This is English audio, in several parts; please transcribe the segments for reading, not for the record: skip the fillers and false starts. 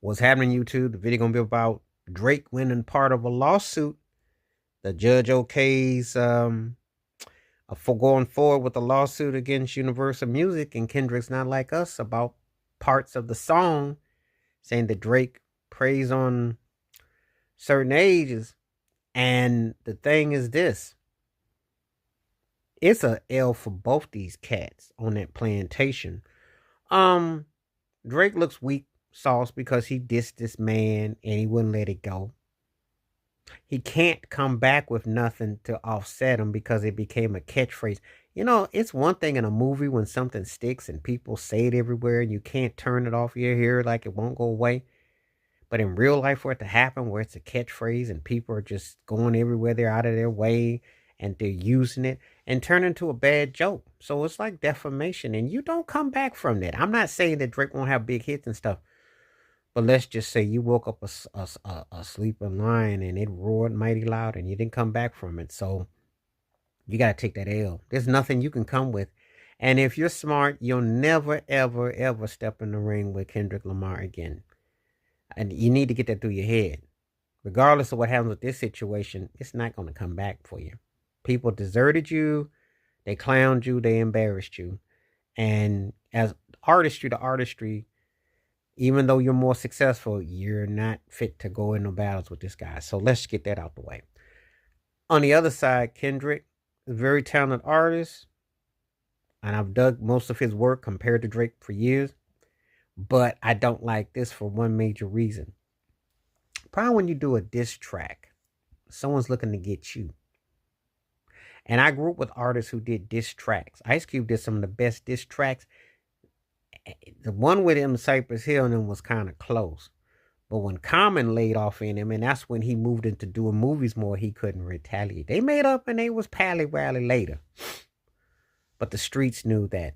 What's happening, YouTube? The video gonna be about Drake winning part of a lawsuit. The judge okays for going forward with a lawsuit against Universal Music and Kendrick's Not Like Us about parts of the song, saying that Drake preys on certain ages. And the thing is this: it's a L for both these cats on that plantation. Um, Drake looks weak sauce because he dissed this man and he wouldn't let it go. He can't come back with nothing to offset him because it became a catchphrase. You know, it's one thing in a movie when something sticks and people say it everywhere and you can't turn it off your ear like it won't go away. But in real life, for it to happen where it's a catchphrase and people are just going everywhere, they're out of their way and they're using it and turn into a bad joke. So it's like defamation and you don't come back from that. I'm not saying that Drake won't have big hits and stuff. But let's just say you woke up a sleeping lion and it roared mighty loud and you didn't come back from it. So you got to take that L. There's nothing you can come with. And if you're smart, you'll never, ever, ever step in the ring with Kendrick Lamar again. And you need to get that through your head. Regardless of what happens with this situation, it's not going to come back for you. People deserted you. They clowned you. They embarrassed you. And as artistry to artistry, even though you're more successful, you're not fit to go into battles with this guy. So let's get that out the way. On the other side, Kendrick is a very talented artist. And I've dug most of his work compared to Drake for years. But I don't like this for one major reason. Probably when you do a diss track, someone's looking to get you. And I grew up with artists who did diss tracks. Ice Cube did some of the best diss tracks. The one with him, Cypress Hill, and him was kind of close. But when Common laid off in him, and that's when he moved into doing movies more, he couldn't retaliate. They made up and they was pally-rally later. But the streets knew that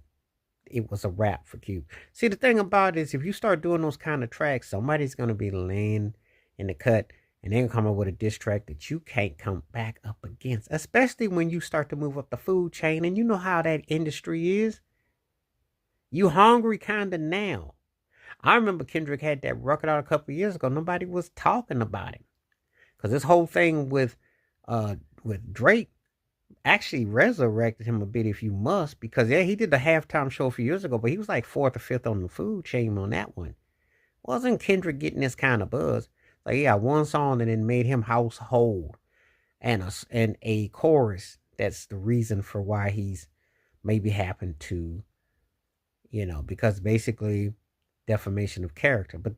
it was a wrap for Cube. See, the thing about it is if you start doing those kind of tracks, somebody's going to be laying in the cut and they're going to come up with a diss track that you can't come back up against, especially when you start to move up the food chain. And you know how that industry is. You hungry kind of now. I remember Kendrick had that record out a couple of years ago. Nobody was talking about it. Because this whole thing with Drake actually resurrected him a bit, if you must. Because, yeah, he did the halftime show a few years ago, but he was like 4th or 5th on the food chain on that one. Wasn't Kendrick getting this kind of buzz? Like, he got one song and then made him household. And a chorus that's the reason for why he's maybe happened to, because basically defamation of character. But